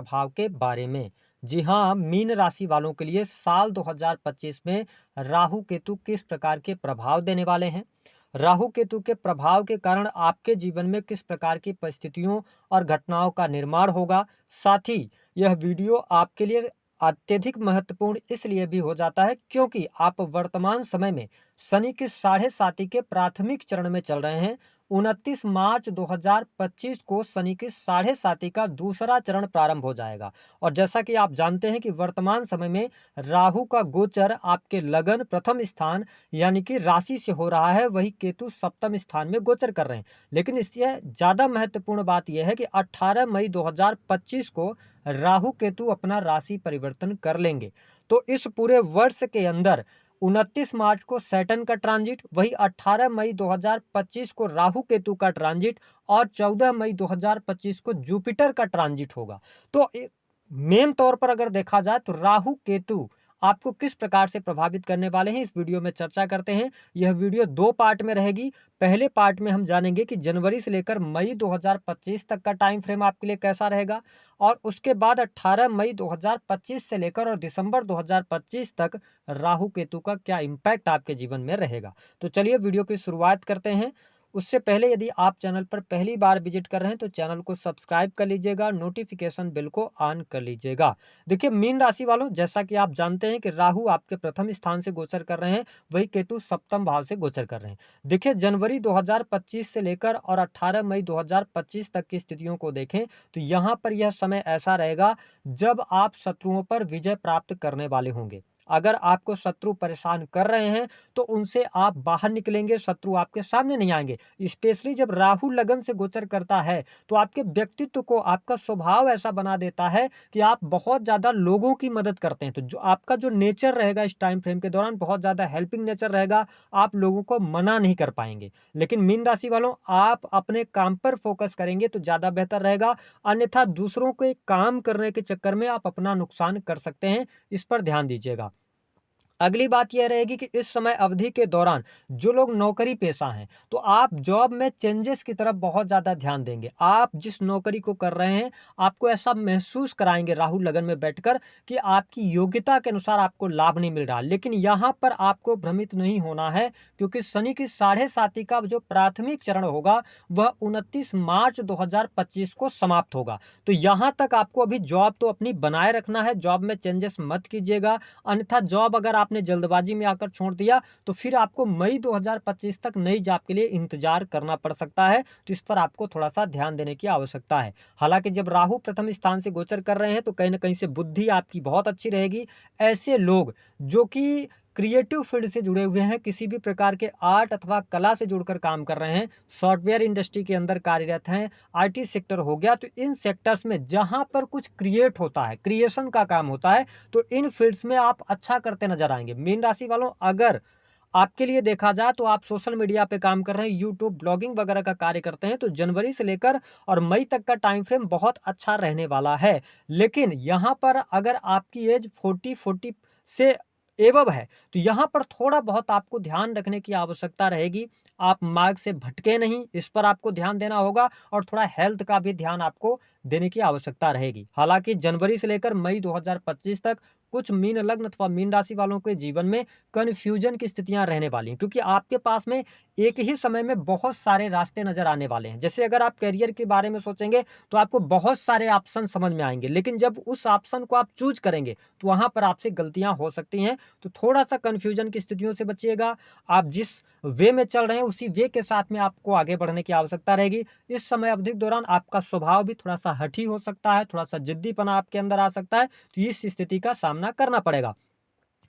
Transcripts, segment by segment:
प्रभाव के बारे में। जी हाँ, मीन राशि वालों के लिए साल 2025 में राहु केतु किस प्रकार के प्रभाव देने वाले हैं। राहु केतु के प्रभाव के कारण आपके जीवन में किस प्रकार की परिस्थितियों और घटनाओं का निर्माण होगा। साथ ही यह वीडियो आपके लिए अत्यधिक महत्वपूर्ण इसलिए भी हो जाता है क्योंकि आप वर्तमान समय में शनि की 7.5 के प्राथमिक चरण में चल रहे हैं। 29 मार्च 2025 को शनि की 7.5 का दूसरा चरण प्रारंभ हो जाएगा। और जैसा कि आप जानते हैं कि वर्तमान समय में राहु का गोचर आपके लगन प्रथम स्थान यानी कि राशि से हो रहा है, वही केतु सप्तम स्थान में गोचर कर रहे हैं। लेकिन इससे ज़्यादा महत्वपूर्ण बात यह है कि 18 मई 2025 को राहु केतु अपना राशि परिवर्तन कर लेंगे। तो इस पूरे वर्ष के अंदर 29 मार्च को सैटर्न का ट्रांजिट, वही 18 मई 2025 को राहु केतु का ट्रांजिट और 14 मई 2025 को जुपिटर का ट्रांजिट होगा। तो मेन तौर पर अगर देखा जाए तो राहु केतु आपको किस प्रकार से प्रभावित करने वाले हैं, इस वीडियो में चर्चा करते हैं। यह वीडियो 2 पार्ट में रहेगी। पहले पार्ट में हम जानेंगे कि जनवरी से लेकर मई 2025 तक का टाइम फ्रेम आपके लिए कैसा रहेगा, और उसके बाद 18 मई 2025 से लेकर और दिसंबर 2025 तक राहु केतु का क्या इम्पैक्ट आपके जीवन में रहेगा। तो चलिए वीडियो की शुरुआत करते हैं। उससे पहले यदि आप चैनल पर पहली बार विजिट कर रहे हैं तो चैनल को सब्सक्राइब कर लीजिएगा, नोटिफिकेशन बेल को ऑन कर लीजिएगा। देखिए मीन राशि वालों, जैसा कि आप जानते हैं कि राहु आपके प्रथम स्थान से गोचर कर रहे हैं, वही केतु सप्तम भाव से गोचर कर रहे हैं। देखिए जनवरी 2025 से लेकर और 18 मई 2025 तक की स्थितियों को देखें तो यहाँ पर यह समय ऐसा रहेगा जब आप शत्रुओं पर विजय प्राप्त करने वाले होंगे। अगर आपको शत्रु परेशान कर रहे हैं तो उनसे आप बाहर निकलेंगे, शत्रु आपके सामने नहीं आएंगे। स्पेशली जब राहु लगन से गोचर करता है तो आपके व्यक्तित्व को, आपका स्वभाव ऐसा बना देता है कि आप बहुत ज़्यादा लोगों की मदद करते हैं। तो जो आपका जो नेचर रहेगा इस टाइम फ्रेम के दौरान बहुत ज़्यादा हेल्पिंग नेचर रहेगा, आप लोगों को मना नहीं कर पाएंगे। लेकिन मीन राशि वालों, आप अपने काम पर फोकस करेंगे तो ज़्यादा बेहतर रहेगा, अन्यथा दूसरों के काम करने के चक्कर में आप अपना नुकसान कर सकते हैं। इस पर ध्यान दीजिएगा। अगली बात यह रहेगी कि इस समय अवधि के दौरान जो लोग नौकरी पेशा हैं तो आप जॉब में चेंजेस की तरफ बहुत ज़्यादा ध्यान देंगे। आप जिस नौकरी को कर रहे हैं आपको ऐसा महसूस कराएंगे राहु लगन में बैठकर कि आपकी योग्यता के अनुसार आपको लाभ नहीं मिल रहा। लेकिन यहाँ पर आपको भ्रमित नहीं होना है क्योंकि शनि की 7.5 का जो प्राथमिक चरण होगा वह 29 मार्च 2025 को समाप्त होगा। तो यहाँ तक आपको अभी जॉब तो अपनी बनाए रखना है, जॉब में चेंजेस मत कीजिएगा, अन्यथा जॉब अगर आपने जल्दबाजी में आकर छोड़ दिया तो फिर आपको मई 2025 तक नई जॉब के लिए इंतजार करना पड़ सकता है। तो इस पर आपको थोड़ा सा ध्यान देने की आवश्यकता है। हालांकि जब राहु प्रथम स्थान से गोचर कर रहे हैं तो कहीं ना कहीं से बुद्धि आपकी बहुत अच्छी रहेगी। ऐसे लोग जो कि क्रिएटिव फील्ड से जुड़े हुए हैं, किसी भी प्रकार के आर्ट अथवा कला से जुड़कर काम कर रहे हैं, सॉफ्टवेयर इंडस्ट्री के अंदर कार्यरत हैं, आईटी सेक्टर हो गया, तो इन सेक्टर्स में जहां पर कुछ क्रिएट होता है, क्रिएशन का काम होता है, तो इन फील्ड्स में आप अच्छा करते नजर आएंगे। मीन राशि वालों, अगर आपके लिए देखा जाए तो आप सोशल मीडिया पे काम कर रहे हैं, यूट्यूब ब्लॉगिंग वगैरह का कार्य करते हैं, तो जनवरी से लेकर और मई तक का टाइम फ्रेम बहुत अच्छा रहने वाला है। लेकिन यहाँ पर अगर आपकी एज 40 से एवब है तो यहाँ पर थोड़ा बहुत आपको ध्यान रखने की आवश्यकता रहेगी। आप मार्ग से भटके नहीं, इस पर आपको ध्यान देना होगा, और थोड़ा हेल्थ का भी ध्यान आपको देने की आवश्यकता रहेगी। हालांकि जनवरी से लेकर मई 2025 तक कुछ मीन लग्न अथवा मीन राशि वालों के जीवन में कन्फ्यूजन की स्थितियां रहने वाली हैं, क्योंकि आपके पास में एक ही समय में बहुत सारे रास्ते नजर आने वाले हैं। जैसे अगर आप करियर के बारे में सोचेंगे तो आपको बहुत सारे ऑप्शन समझ में आएंगे, लेकिन जब उस ऑप्शन को आप चूज करेंगे तो वहां पर आपसे गलतियां हो सकती हैं। तो थोड़ा सा कन्फ्यूजन की स्थितियों से बचिएगा। आप जिस वे में चल रहे हैं उसी वे के साथ में आपको आगे बढ़ने की आवश्यकता रहेगी। इस समय अवधि के दौरान आपका स्वभाव भी थोड़ा सा हठी हो सकता है, थोड़ा सा जिद्दीपना आपके अंदर आ सकता है, तो इस स्थिति का सामना करना पड़ेगा।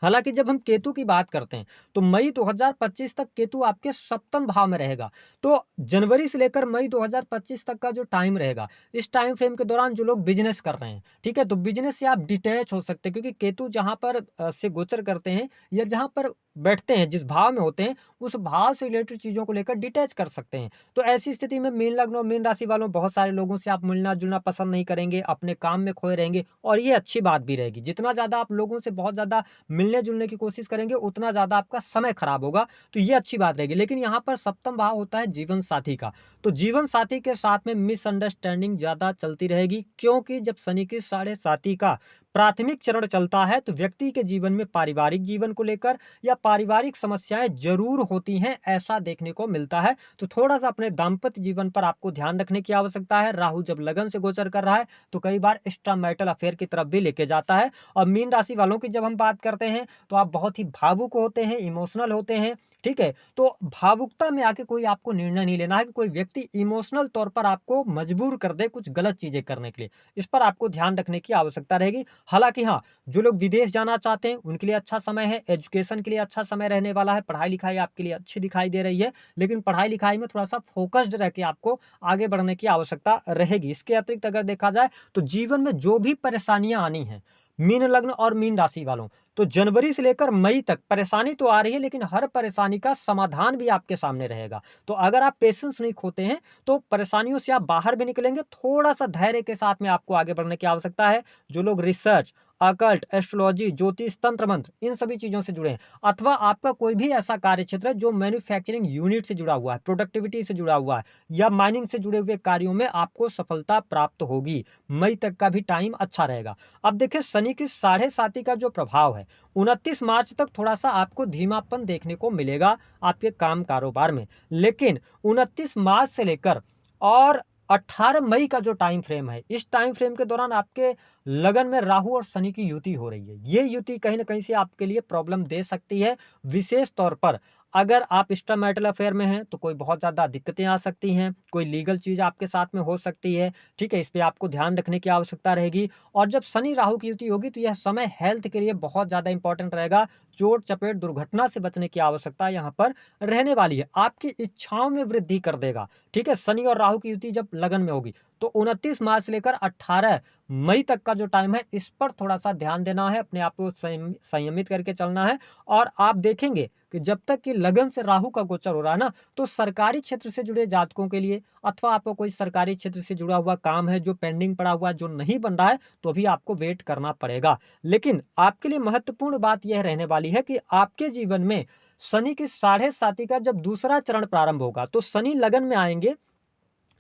हालांकि जब हम केतु की बात करते हैं तो मई 2025 तक केतु आपके सप्तम भाव में रहेगा। तो जनवरी से लेकर मई 2025 तक का जो टाइम रहेगा, इस टाइम फ्रेम के दौरान जो लोग बिजनेस कर रहे हैं, ठीक है, तो बिजनेस से आप डिटैच हो सकते हैं, क्योंकि केतु जहां पर से गोचर करते हैं या जहां पर बैठते हैं, जिस भाव में होते हैं, उस भाव से रिलेटेड चीज़ों को लेकर डिटैच कर सकते हैं। तो ऐसी स्थिति में मीन लग्न और मीन राशि वालों बहुत सारे लोगों से आप मिलना-जुलना पसंद नहीं करेंगे, अपने काम में खोए रहेंगे और ये अच्छी बात भी रहेगी। जितना ज़्यादा आप लोगों से बहुत ज़्यादा मिलने-जुलने की कोशिश करेंगे, उतना ज़्यादा आपका समय खराब होगा, तो ये अच्छी बात रहेगी। लेकिन यहाँ पर सप्तम भाव होता है जीवन साथी का, तो जीवन साथी के साथ में मिसअंडरस्टैंडिंग ज़्यादा चलती रहेगी, क्योंकि जब शनि की साढ़े साती का प्राथमिक चरण चलता है, तो व्यक्ति के जीवन में पारिवारिक जीवन को लेकर या पारिवारिक समस्याएं जरूर होती हैं, ऐसा देखने को मिलता है। तो थोड़ा सा अपने दाम्पत्य जीवन पर आपको ध्यान रखने की आवश्यकता है। राहु जब लगन से गोचर कर रहा है, तो कई बार एक्स्ट्रा मैरिटल अफेयर की तरफ भी लेके जाता है। और मीन राशि वालों की जब हम बात करते हैं, तो आप बहुत ही भावुक होते हैं, इमोशनल होते हैं, ठीक है। तो भावुकता में आके कोई आपको निर्णय नहीं लेना है कि कोई व्यक्ति इमोशनल तौर पर आपको मजबूर कर दे कुछ गलत चीजें करने के लिए। इस पर आपको ध्यान रखने की आवश्यकता रहेगी। हालांकि हाँ, जो लोग विदेश जाना चाहते हैं उनके लिए अच्छा समय है, एजुकेशन के लिए अच्छा समय रहने वाला है, पढ़ाई लिखाई आपके लिए अच्छी दिखाई दे रही है, लेकिन पढ़ाई लिखाई में थोड़ा सा फोकस्ड रह के आपको आगे बढ़ने की आवश्यकता रहेगी। इसके अतिरिक्त अगर देखा जाए, तो जीवन में जो भी परेशानियां आनी है मीन लग्न और मीन राशि वालों, तो जनवरी से लेकर मई तक परेशानी तो आ रही है, लेकिन हर परेशानी का समाधान भी आपके सामने रहेगा। तो अगर आप पेशेंस नहीं खोते हैं, तो परेशानियों से आप बाहर भी निकलेंगे। थोड़ा सा धैर्य के साथ में आपको आगे बढ़ने की आवश्यकता है। जो लोग रिसर्च, अकल्ट, एस्ट्रोलॉजी, ज्योतिष, तंत्र मंत्र, इन सभी चीजों से जुड़े हैं, अथवा आपका कोई भी ऐसा कार्य क्षेत्र है जो मैन्युफैक्चरिंग यूनिट से जुड़ा हुआ है, प्रोडक्टिविटी से जुड़ा हुआ है, या माइनिंग से जुड़े हुए कार्यों में आपको सफलता प्राप्त होगी। मई तक का भी टाइम अच्छा रहेगा। अब देखिए, शनि की साढ़े साती का जो प्रभाव है, 29 मार्च तक थोड़ा सा आपको धीमापन देखने को मिलेगा आपके काम कारोबार में। लेकिन 29 मार्च से लेकर और 18 मई का जो टाइम फ्रेम है, इस टाइम फ्रेम के दौरान आपके लगन में राहु और शनि की युति हो रही है। ये युति कहीं ना कहीं से आपके लिए प्रॉब्लम दे सकती है। विशेष तौर पर अगर आप एक्स्ट्रा मैरिटल अफेयर में हैं, तो कोई बहुत ज़्यादा दिक्कतें आ सकती हैं, कोई लीगल चीज़ आपके साथ में हो सकती है, ठीक है। इस पे आपको ध्यान रखने की आवश्यकता रहेगी। और जब शनि राहु की युति होगी, तो यह समय हेल्थ के लिए बहुत ज़्यादा इंपॉर्टेंट रहेगा। चोट चपेट दुर्घटना से बचने की आवश्यकता यहाँ पर रहने वाली है। आपकी इच्छाओं में वृद्धि कर देगा, ठीक है। शनि और राहु की युति जब लगन में होगी, तो 29 मार्च से लेकर 18 मई तक का जो टाइम है, इस पर थोड़ा सा ध्यान देना है, अपने आप को संयमित करके चलना है। और आप देखेंगे कि जब तक कि लगन से राहु का गोचर हो रहा है ना, तो सरकारी क्षेत्र से जुड़े जातकों के लिए, अथवा आपको कोई सरकारी क्षेत्र से जुड़ा हुआ काम है जो पेंडिंग पड़ा हुआ है, जो नहीं बन रहा है, तो अभी आपको वेट करना पड़ेगा। लेकिन आपके लिए महत्वपूर्ण बात यह रहने वाली है कि आपके जीवन में शनि की साढ़े साती का जब दूसरा चरण प्रारंभ होगा, तो शनि लगन में आएंगे,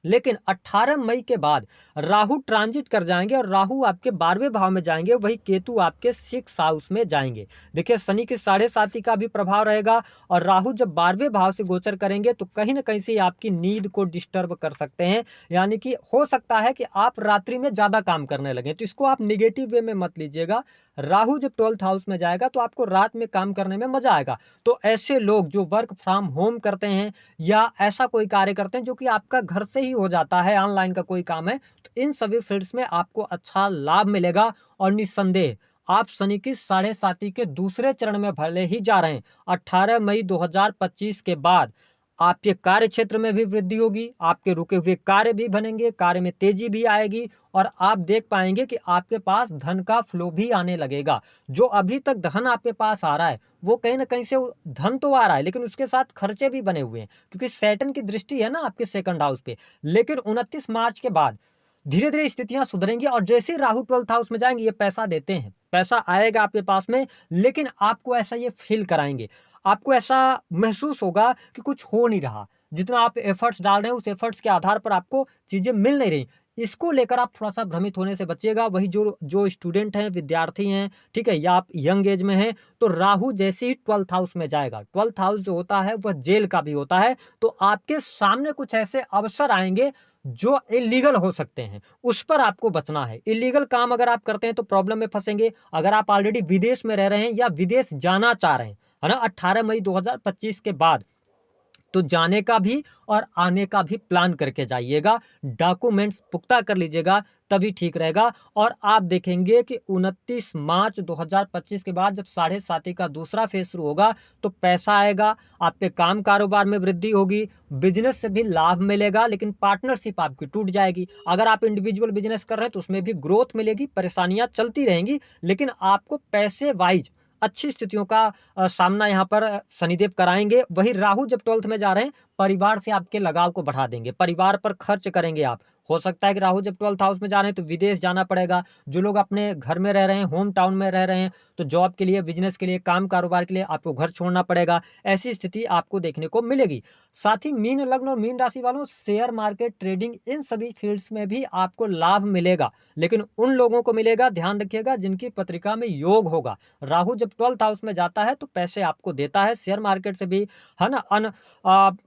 लेकिन 18 मई के बाद राहु ट्रांजिट कर जाएंगे और राहु आपके 12वें भाव में जाएंगे, वही केतु आपके 6 हाउस में जाएंगे। देखिए, शनि की साढ़े साती का भी प्रभाव रहेगा, और राहु जब 12वें भाव से गोचर करेंगे, तो कहीं ना कहीं से आपकी नींद को डिस्टर्ब कर सकते हैं। यानी कि हो सकता है कि आप रात्रि में ज्यादा काम करने लगे, तो इसको आप निगेटिव वे में मत लीजिएगा। राहु जब 12th हाउस में जाएगा, तो आपको रात में काम करने में मजा आएगा। तो ऐसे लोग जो वर्क फ्रॉम होम करते हैं, या ऐसा कोई कार्य करते हैं जो कि आपका घर से ही हो जाता है, ऑनलाइन का कोई काम है, तो इन सभी फील्ड्स में आपको अच्छा लाभ मिलेगा। और निस्संदेह आप शनि की साढ़े साती के दूसरे चरण में भले ही जा रहे हैं, 18 मई 2025 के बाद आपके कार्य क्षेत्र में भी वृद्धि होगी, आपके रुके हुए कार्य भी बनेंगे, कार्य में तेजी भी आएगी, और आप देख पाएंगे कि आपके पास धन का फ्लो भी आने लगेगा। जो अभी तक धन आपके पास आ रहा है, वो कहीं ना कहीं से धन तो आ रहा है, लेकिन उसके साथ खर्चे भी बने हुए हैं, क्योंकि सैटर्न की दृष्टि है ना आपके सेकंड हाउस पे। लेकिन 29 मार्च के बाद धीरे धीरे स्थितियां सुधरेंगी, और जैसे राहु 12th हाउस में जाएंगे, ये पैसा देते हैं, पैसा आएगा आपके पास में, लेकिन आपको ऐसा ये फील कराएंगे, आपको ऐसा महसूस होगा कि कुछ हो नहीं रहा, जितना आप एफर्ट्स डाल रहे हैं, उस एफर्ट्स के आधार पर आपको चीजें मिल नहीं रही। इसको लेकर आप थोड़ा सा भ्रमित होने से बचिएगा। वही जो जो स्टूडेंट हैं, विद्यार्थी हैं, ठीक है, या आप यंग एज में हैं, तो राहु जैसे ही 12th हाउस में जाएगा, 12th हाउस जो होता है वह जेल का भी होता है, तो आपके सामने कुछ ऐसे अवसर आएंगे जो इलीगल हो सकते हैं, उस पर आपको बचना है। इलीगल काम अगर आप करते हैं तो प्रॉब्लम में फंसेंगे। अगर आप ऑलरेडी विदेश में रह रहे हैं या विदेश जाना चाह रहे हैं, है ना, 18 मई 2025 के बाद, तो जाने का भी और आने का भी प्लान करके जाइएगा, डॉक्यूमेंट्स पुख्ता कर लीजिएगा, तभी ठीक रहेगा। और आप देखेंगे कि 29 मार्च 2025 के बाद जब साढ़े साती का दूसरा फेज शुरू होगा, तो पैसा आएगा, आपके काम कारोबार में वृद्धि होगी, बिजनेस से भी लाभ मिलेगा, लेकिन पार्टनरशिप आपकी टूट जाएगी। अगर आप इंडिविजुअल बिजनेस कर रहे हैं, तो उसमें भी ग्रोथ मिलेगी, परेशानियां चलती रहेंगी, लेकिन आपको पैसे वाइज अच्छी स्थितियों का सामना यहाँ पर शनिदेव कराएंगे। वही राहु जब 12th में जा रहे हैं, परिवार से आपके लगाव को बढ़ा देंगे, परिवार पर खर्च करेंगे आप। हो सकता है कि राहु जब 12th हाउस में जा रहे हैं तो विदेश जाना पड़ेगा। जो लोग अपने घर में रह रहे हैं, होम टाउन में रह रहे हैं, तो जॉब के लिए, बिजनेस के लिए, काम कारोबार के लिए आपको घर छोड़ना पड़ेगा। ऐसी स्थिति आपको देखने को मिलेगी। साथ ही मीन लग्न और मीन राशि वालों, शेयर मार्केट, ट्रेडिंग, इन सभी फील्ड्स में भी आपको लाभ मिलेगा, लेकिन उन लोगों को मिलेगा, ध्यान रखिएगा, जिनकी पत्रिका में योग होगा। राहु जब 12th हाउस में जाता है तो पैसे आपको देता है, शेयर मार्केट से भी, है ना,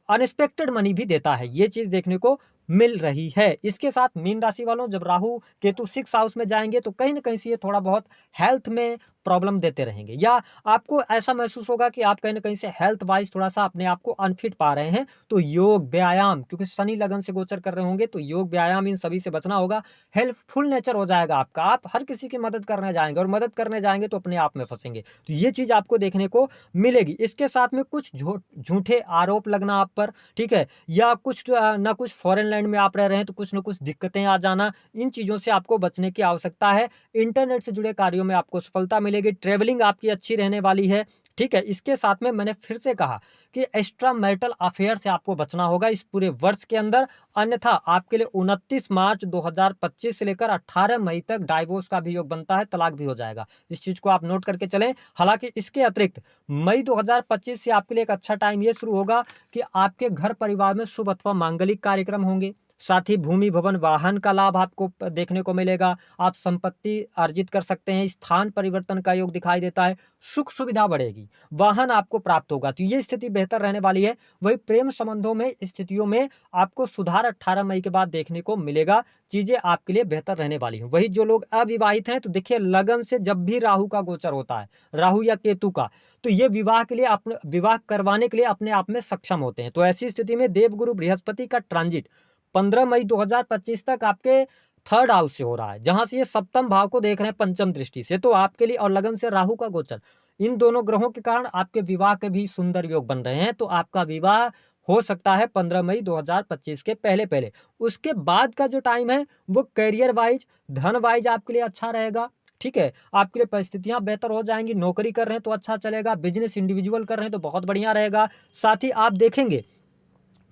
अनएक्सपेक्टेड मनी भी देता है। ये चीज देखने को मिल रही है। इसके साथ मीन राशि वालों, जब राहु केतु 6th हाउस में जाएंगे तो कहीं ना कहीं से ये थोड़ा बहुत हेल्थ में प्रॉब्लम देते रहेंगे, या आपको ऐसा महसूस होगा कि आप कहीं ना कहीं से हेल्थ वाइज थोड़ा सा अपने आप को अनफिट पा रहे हैं। तो योग, व्यायाम, क्योंकि शनि लगन से गोचर कर रहे होंगे, तो योग, व्यायाम, इन सभी से बचना होगा। हेल्पफुल नेचर हो जाएगा आपका, आप हर किसी की मदद करने जाएंगे, और मदद करने जाएंगे तो अपने आप में फंसेंगे। तो ये चीज आपको देखने को मिलेगी। इसके साथ में कुछ झूठे आरोप लगना आप पर, ठीक है, या कुछ ना कुछ फॉरेन लैंड में आप रह रहे हैं तो कुछ ना कुछ दिक्कतें आ जाना, इन चीजों से आपको बचने की आवश्यकता है। इंटरनेट से जुड़े कार्यों में आपको सफलता मिलेगी। ट्रेवलिंग आपकी अच्छी रहने वाली है, ठीक है। इसके साथ में मैंने फिर से कहा कि एक्स्ट्रा मैरिटल अफेयर से आपको बचना होगा इस पूरे वर्ष के अंदर, अन्यथा आपके लिए 29 मार्च 2025 से लेकर 18 मई तक डाइवोर्स का भी योग बनता है, तलाक भी हो जाएगा। इस चीज को आप नोट करके चलें। हालांकि इसके अतिरिक्त मई 2025 से आपके लिए एक अच्छा टाइम ये शुरू होगा कि आपके घर परिवार में शुभ अथवा मांगलिक कार्यक्रम होंगे। साथ ही भूमि, भवन, वाहन का लाभ आपको देखने को मिलेगा। आप संपत्ति अर्जित कर सकते हैं। स्थान परिवर्तन का योग दिखाई देता है। सुख सुविधा बढ़ेगी, वाहन आपको प्राप्त होगा, तो ये स्थिति बेहतर रहने वाली है। वही प्रेम संबंधों में स्थितियों में आपको सुधार 18 मई के बाद देखने को मिलेगा। चीजें आपके लिए बेहतर रहने वाली हैं। वही जो लोग अविवाहित हैं, तो देखिए लगन से जब भी राहु का गोचर होता है, राहु या केतु का, तो ये विवाह के लिए, अपने विवाह करवाने के लिए अपने आप में सक्षम होते हैं। तो ऐसी स्थिति में देवगुरु बृहस्पति का ट्रांजिट 15 मई 2025 तक आपके 3rd हाउस से हो रहा है, जहां से ये सप्तम भाव को देख रहे हैं पंचम दृष्टि से। तो आपके लिए, और लगन से राहु का गोचर, इन दोनों ग्रहों के कारण आपके विवाह के भी सुंदर योग बन रहे हैं। तो आपका विवाह हो सकता है 15 मई 2025 के पहले पहले। उसके बाद का जो टाइम है वो कैरियर वाइज, धन वाइज आपके लिए अच्छा रहेगा, ठीक है। आपके लिए परिस्थितियां बेहतर हो जाएंगी। नौकरी कर रहे हैं तो अच्छा चलेगा, बिजनेस इंडिविजुअल कर रहे हैं तो बहुत बढ़िया रहेगा। साथ ही आप देखेंगे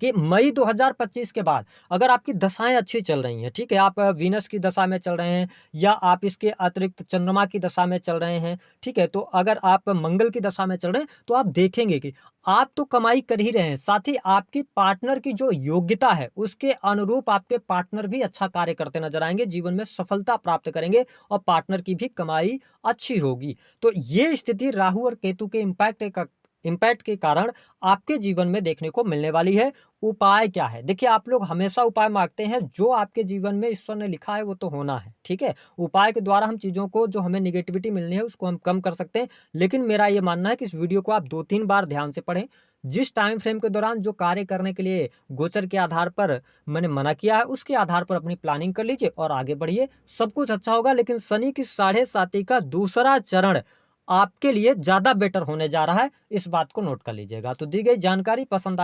कि मई 2025 के बाद अगर आपकी दशाएं अच्छी चल रही हैं, ठीक है, आप वीनस की दशा में चल रहे हैं, या आप इसके अतिरिक्त चंद्रमा की दशा में चल रहे हैं, ठीक है, तो अगर आप मंगल की दशा में चल रहे हैं, तो आप देखेंगे कि आप तो कमाई कर ही रहे हैं, साथ ही आपकी पार्टनर की जो योग्यता है उसके अनुरूप आपके पार्टनर भी अच्छा कार्य करते नजर आएंगे, जीवन में सफलता प्राप्त करेंगे, और पार्टनर की भी कमाई अच्छी होगी। तो ये स्थिति राहु और केतु के इम्पैक्ट के कारण आपके जीवन में देखने को मिलने वाली है। उपाय क्या है? देखिए, आप लोग हमेशा उपाय मांगते हैं, जो आपके जीवन में ईश्वर ने लिखा है वो तो होना है, ठीक है। उपाय के द्वारा हम चीजों को, जो हमें निगेटिविटी मिलनी है उसको हम कम कर सकते हैं। लेकिन मेरा ये मानना है कि इस वीडियो को आप 2-3 बार ध्यान से पढ़ें। जिस टाइम फ्रेम के दौरान जो कार्य करने के लिए गोचर के आधार पर मैंने मना किया है, उसके आधार पर अपनी प्लानिंग कर लीजिए और आगे बढ़िए, सब कुछ अच्छा होगा। लेकिन शनि की 7.5 का दूसरा चरण आपके लिए ज्यादा बेटर होने जा रहा है, इस बात को नोट कर लीजिएगा। तो दी गई जानकारी पसंद